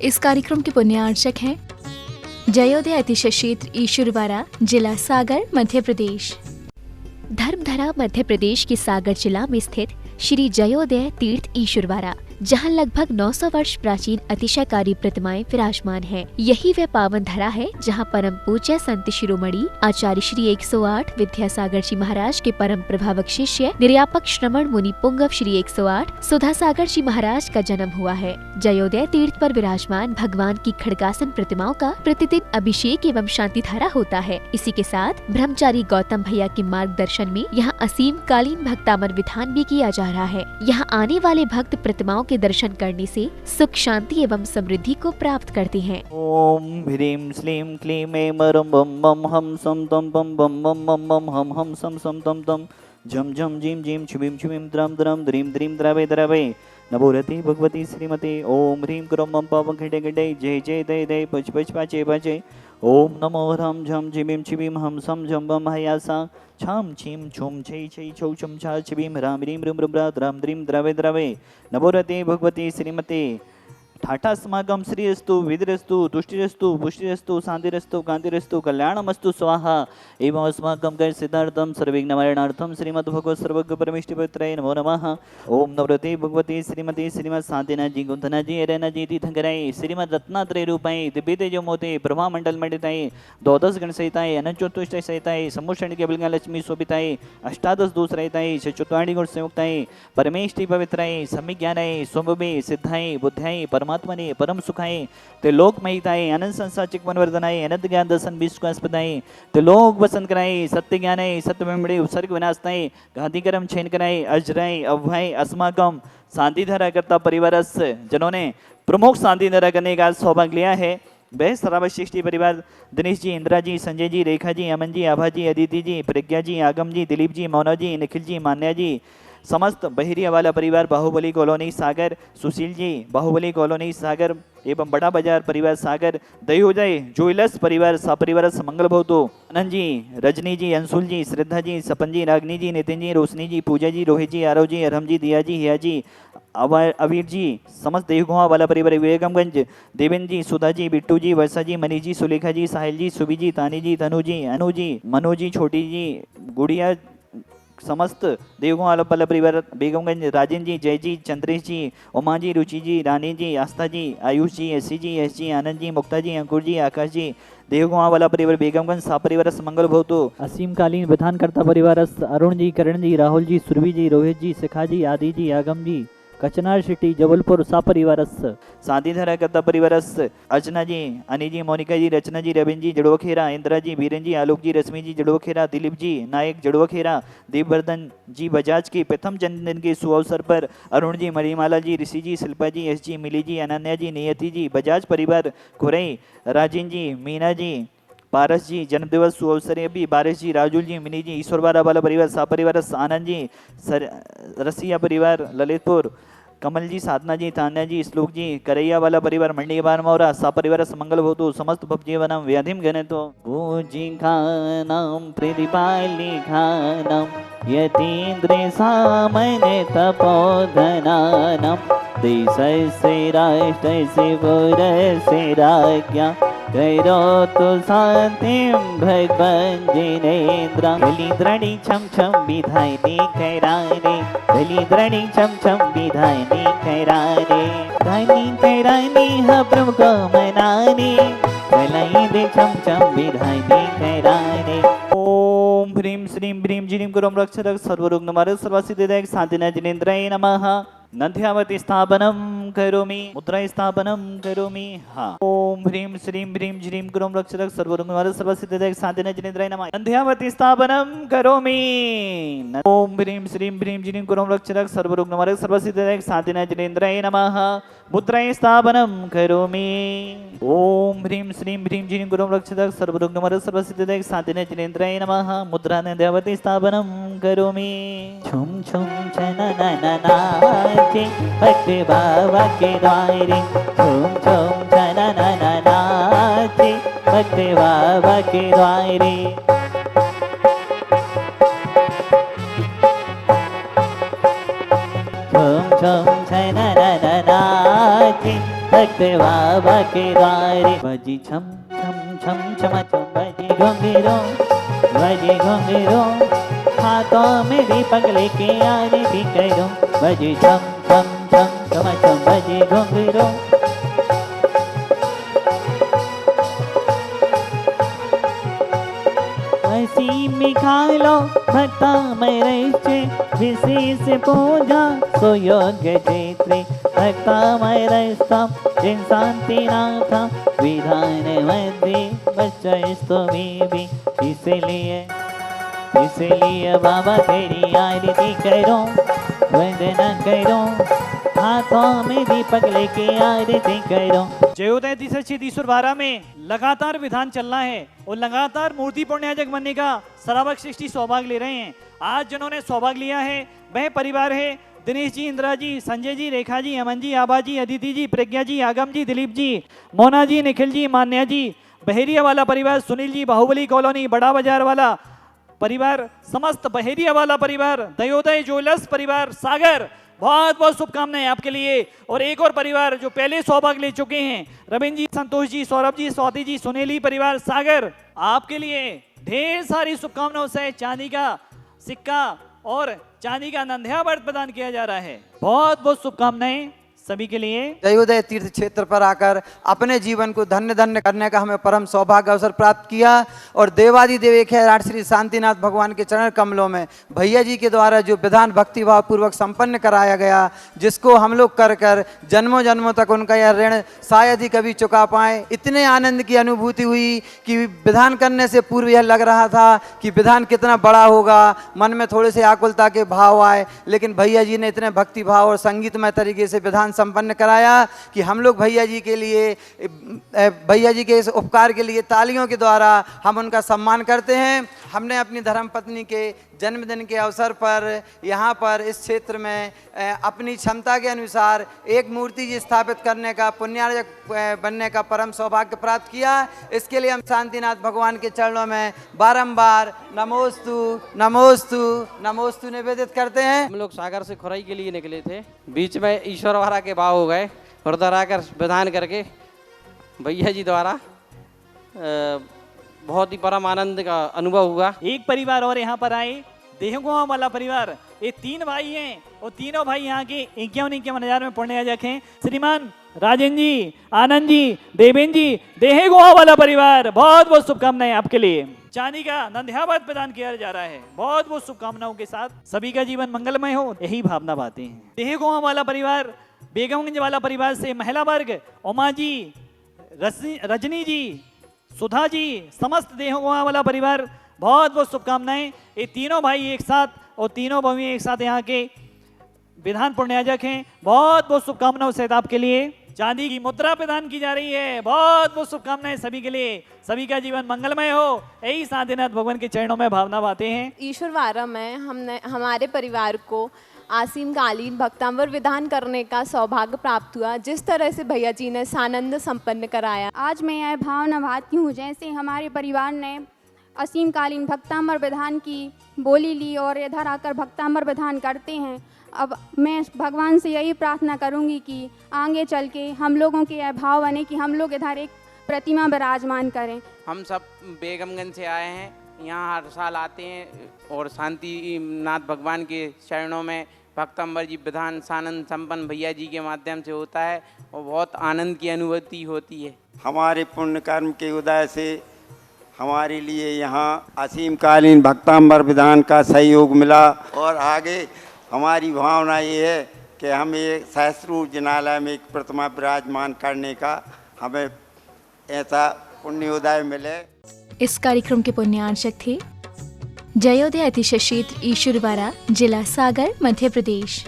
इस कार्यक्रम के पुण्यार्चक हैं जयोदय अतिशय क्षेत्र ईश्वरवाड़ा, जिला सागर, मध्य प्रदेश। धर्मधरा मध्य प्रदेश के सागर जिला में स्थित श्री जयोदय तीर्थ ईश्वरवाड़ा, जहां लगभग 900 वर्ष प्राचीन अतिशयकारी प्रतिमाएं विराजमान हैं। यही वह पावन धरा है जहां परम पूज्य संत शिरोमणि आचार्य श्री 108 विद्यासागर जी महाराज के परम प्रभावक शिष्य निर्यापक श्रमण मुनि पुंगव श्री 108 सुधासागर जी महाराज का जन्म हुआ है। जयोदय तीर्थ पर विराजमान भगवान की खड़गासन प्रतिमाओं का प्रतिदिन अभिषेक एवं शांति धारा होता है। इसी के साथ ब्रह्मचारी गौतम भैया के मार्गदर्शन में यहाँ असीम कालीन भक्तामर विधान भी किया जा रहा है। यहाँ आने वाले भक्त प्रतिमाओं के दर्शन करने से सुख, शांति एवं समृद्धि को प्राप्त करते हैं। ओम ह्रीं श्लीं क्लीं ऐं मरं बम बम हम सम तम बम बम बम बम बम हम सम सम तम तम झम झम झीम झीम छुबीम छुबीम द्रम द्रम द्रीम द्रीम द्रवे द्रवे नमो रति भगवती श्रीमती। ओम ह्रीं क्रोम बम पावं खिडे खिडे जय जय दय दय पच पच पाचे पाचे। ओम नमो ह्रम झम झिमीम छिबीम हम सम झम बम हयासा छाम छीम छुम छै छै छौ छम छा छिबीम राम रीम रुम रुम द्रम द्रीम द्रवे द्रवे नमो रति भगवती श्रीमती। ठाठा समागम श्रीरस्तु विद्रस्तु तुष्टिरस्तु पुष्टिरस्तु शांतिरस्तु कांतिरस्तु कल्याणमस्तु स्वाहा एवं अस्माकं कर सिद्धार्थम सर्वविघ्ननिवारणार्थम श्रीमद् भगवत सर्वज्ञ परमेष्ठिपत्राय नमो नमः। ओम नवरते भगवती श्रीमती श्रीमद शांतिनाथ जी गुंथना जी एरेना जी तीर्थंकराय श्रीमद रत्नात्रय रूपाय दिव्य तेजो मोते ब्रह्मा मंडल मंडिताय द्वादश गण सहिताय अनंत चतुष्ट सहिताय समुष्ण के बिलगा लक्ष्मी शोभिताय अष्टादश दोष रहिताय चतुर्वाणी गुण संयुक्ताय परमेष्ठि पवित्राय सम्यक ज्ञानाय स्वभवे सिद्धाय बुद्धाय परमात्मने परम सुखाय ते लोक महिताय अनंत संसार चिकमनवर्धनाय अनंत ज्ञान दर्शन विश्वास्पदाय ते लोक वसंत कराय सत्य ज्ञानाय सत्य ब्रह्मणे उपसर्ग विनाशनाय गांधीकरम छेन कराय अजराय अभय अस्माकम शांति धारा करता परिवार जिन्होंने प्रमुख शांति धारा करने का सौभाग्य लिया है। वह सरावशिष्टि परिवार दिनेश जी, इंदिरा जी, संजय जी, रेखा जी, अमन जी, आभा जी, अदिति जी, प्रज्ञा जी, आगम जी, दिलीप जी, मौना जी, निखिल जी, मान्या जी, समस्त बहिरिया वाला परिवार बाहुबली कॉलोनी सागर, सुशील जी बाहुबली कॉलोनी सागर एवं बड़ा बाजार परिवार सागर, दयोदय ज्वेलर्स परिवार सपरिवार मंगल भवतु। आनंद जी, रजनी जी, अंशुल जी, श्रद्धा जी, सपन जी, रागनी जी, नितिन जी, रोशनी जी, पूजा जी, रोहित जी, आरव जी, अरहम जी, दिया जी, हिया जी, अवीर जी, समस्त देवगुआ वाला परिवार विवेकमगंज, देवेंद्र जी, सुधा जी, बिट्टू जी, वर्षा जी, मनीष जी, सुलेखा जी, साहिल जी, सुबी जी, तानी जी, तनु जी, अनु जी, मनु जी, छोटी जी, गुड़िया, समस्त देवगुआ वाला परिवार बेगमगंज, राजेंद्र जी, जय जी, चंद्रेश जी, उमा जी, रुचि जी, रानी जी, आस्था जी, आयुष जी, एस जी, आनंद जी, मुक्ता जी, अंकुर जी, आकाश जी, देवगुआ वाला परिवार बेगमगंज सा परिवार मंगल भवतु। असीम कालीन विधानकर्ता परिवार अरुण जी, करण जी, राहुल जी, सुरभि जी, रोहित जी, शिखा जी, आदि जी, आगम जी, कचनार सिटी जबलपुर सा परिवार शांति धारा करता परिवार अर्चना जी, अनी जी, मोनिका जी, रचना जी, रविंद्र जी, जड़वखेरा, इंदिरा जी, बीरन जी, आलोक जी, रश्मि जी, जड़वखेरा, दिलीप जी नायक जड़वखेरा, देववर्धन जी बजाज की प्रथम जन्मदिन के सुअवसर पर अरुण जी, मणिमाला जी, ऋषि जी, शिल्पा जी, एस जी, मिली जी, अनन्या जी, नियति जी, बजाज परिवार खुरई, राजीन जी, मीना जी, पारस जी जन्मदिवस सुअवसर भी, बारिश जी, राजुल जी, मिनी जी, ईश्वरवाड़ा वाला परिवार सा परिवार आनंद जी, रसिया परिवार ललितपुर, कमल जी, साधना जी, तान्या जी, श्लोक जी, करैया वाला परिवार मंडी बार मौरा सा परिवार मंगल भवतु। समस्त भवजीवनम व्याधिम गणितो पूजिकानां प्रतिपालिकानां यतीन्द्र सामने तपोधनानां देशस्य राष्ट्रस्य पुरस्य राज्ञा करोतु शान्तिं भगवन् जिनेन्द्र बलिद्रणी छम छम विधायिनी कैराने बलिद्रणी छम छम विधायिनी कैराने धनी कैरानी ह प्रमुख मनाने भलाई दे छम छम विधायिनी कैराने। ओम ह्रीं श्रीं ह्रीं जिनीं गुरुं रक्षरक सर्वरोग निवारक सर्वसिद्धिदायक शांतिनाथ जिनेन्द्राय नमः। नंद्यावती स्थापनम करोमि, मुद्रा स्थापनम करोमि। हाँ। ओम ह्रीं श्रीं ह्रीं जिनीं गुरुं रक्षरक सर्वरोग निवारक सर्वसिद्धिदायक शांतिनाथ जिनेन्द्राय नमः। नंद्यावती स्थापनम करोमि। ओम ह्रीं श्रीं ह्रीं जिनीं गुरुं रक्षरक सर्वरोग निवारक सर्वसिद्धिदायक शांतिनाथ जिनेन्द्राय नमः। मुद्रा स्थापनम करोमि। ओम ह्रीं श्रीं ह्रीं जिनीं गुरुं रक्षरक सर्वरोग निवारक सर्वसिद्धिदायक शांतिनाथ जिनेन्द्राय नमः। मुद्रा नंद्यावती स्थापनम करोमि। छुम छुम छनननना भक्ति बाबा के द्वारे झूम झूम नाचे भक्ति बाबा के द्वारे। झूम झूम नाचे भक्त बाबा के द्वारे बजी छम छम छम छम छम बजी घुंघरू बजी घुंघरू हाथों में दीपक लेके आरती करो बजी छम छम छम छम छम बजी घुंघरू हसी में खा लो भक्ता में रहे विशेष पूजा सुयोग्य चैत्रे भक्ता में रस्ता जिन शांति नाथ विधान मध्य बच्चा भी इसलिए बाबा तेरी आरती करो वंदना करो हाथों में दीपक लेके आरती करो। जयोदय दिशा ईश्वर बारा में लगातार विधान चल रहा है और लगातार मूर्ति पुण्याजक बनने का सरावक सृष्टि सौभाग्य ले रहे हैं। आज जिन्होंने सौभाग्य लिया है वह परिवार है दिनेश जी, इंदिरा जी, संजय जी, रेखा जी, अमन जी, आबा जी, अदिति जी, प्रज्ञा जी, आगम जी, दिलीप जी, मोना जी, निखिल जी, मान्या जी, बहेरिया वाला परिवार, सुनील जी, बाहुबली कॉलोनी, बड़ा बाजार वाला परिवार, समस्त बहेरिया वाला परिवार, दयोदय ज्वेलर्स परिवार सागर, बहुत बहुत शुभकामनाएं आपके लिए। और एक और परिवार जो पहले सौभाग्य ले चुके हैं, रविंद्र जी, संतोष जी, सौरभ जी, स्वाति जी, सुनेली परिवार सागर, आपके लिए ढेर सारी शुभकामनाओं से चांदी का सिक्का और चांदी का नंदिया व्रत प्रदान किया जा रहा है। बहुत बहुत शुभकामनाएं सभी के लिए। जयोदय तीर्थ क्षेत्र पर आकर अपने जीवन को धन्य धन्य करने का हमें परम सौभाग्य अवसर प्राप्त किया और देवादिदेव एक है श्री शांतिनाथ भगवान के चरण कमलों में भैया जी के द्वारा जो विधान भक्तिभाव पूर्वक संपन्न कराया गया, जिसको हम लोग कर कर जन्मों जन्मों तक उनका यह ऋण शायद ही कभी चुका पाए। इतने आनंद की अनुभूति हुई कि विधान करने से पूर्व यह लग रहा था कि विधान कितना बड़ा होगा, मन में थोड़े से आकुलता के भाव आए, लेकिन भैया जी ने इतने भक्तिभाव और संगीतमय तरीके से विधान संपन्न कराया कि हम लोग भैया जी के इस उपकार के लिए तालियों के द्वारा हम उनका सम्मान करते हैं। हमने अपनी धर्मपत्नी के जन्मदिन के अवसर पर यहाँ पर इस क्षेत्र में अपनी क्षमता के अनुसार एक मूर्ति जी स्थापित करने का पुण्यार्जक बनने का परम सौभाग्य प्राप्त किया। इसके लिए हम शांतिनाथ भगवान के चरणों में बारंबार नमोस्तु नमोस्तु नमोस्तु निवेदित करते हैं। हम लोग सागर से खुराई के लिए निकले थे, बीच में ईश्वर वारा के भाव हो गए और उधर आकर विधान करके भैया जी द्वारा बहुत ही परम आनंद का अनुभव हुआ। एक परिवार और यहाँ पर आए, देहगुआ वाला परिवार, ये तीन भाई हैं और तीनों भाई यहाँ के 51,000 में पुण्याजक हैं। श्रीमान राजेंद्र जी, आनंद जी, देवेंद्र जी, देहगुआ वाला परिवार, बहुत बहुत शुभकामनाएं आपके लिए। चांदी का नंदियावाद प्रदान किया जा रहा है। बहुत बहुत शुभकामनाओं के साथ सभी का जीवन मंगलमय हो, यही भावना बातें हैं। देहगुआ वाला परिवार, बेगमगंज वाला परिवार से महिला वर्ग, उमा जी, रजनी जी, सुधा जी, समस्त देहगुआ वाला परिवार, बहुत बहुत शुभकामनाएं। ये तीनों भाई एक साथ और तीनों बहू एक साथ यहाँ के विधान पुण्याजक हैं। बहुत बहुत शुभकामनाओं से आपके लिए चांदी की मुद्रा प्रदान की जा रही है। बहुत बहुत शुभकामनाएं सभी के लिए, सभी का जीवन मंगलमय हो, यही शांतिनाथ भगवान के चरणों में भावना बातें हैं। ईश्वर वारा में हमने हमारे परिवार को आसीम कालीन भक्तांबर विधान करने का सौभाग्य प्राप्त हुआ। जिस तरह से भैया जी ने सानंद संपन्न कराया, आज मैं यह भावना भाती हूँ जैसे हमारे परिवार ने असीम कालीन भक्तांबर विधान की बोली ली और इधर आकर भक्तांबर विधान करते हैं। अब मैं भगवान से यही प्रार्थना करूँगी कि आगे चल के हम लोगों के यह भाव बने कि हम लोग इधर एक प्रतिमा विराजमान करें। हम सब बेगमगंज से आए हैं, यहाँ हर साल आते हैं और शांतिनाथ भगवान के चरणों में भक्तांबर जी विधान सानंद संपन्न भैया जी के माध्यम से होता है और बहुत आनंद की अनुभूति होती है। हमारे पुण्य कर्म के उदय से हमारे लिए यहाँ असीमकालीन भक्तांबर विधान का सहयोग मिला और आगे हमारी भावना ये है कि हम ये सहस्त्र जिनालय में एक प्रतिमा विराजमान करने का हमें ऐसा पुण्योदय मिले। इस कार्यक्रम के पुण्यार्चक थे जयोदय अतिशय क्षेत्र ईश्वरवारा, जिला सागर, मध्य प्रदेश।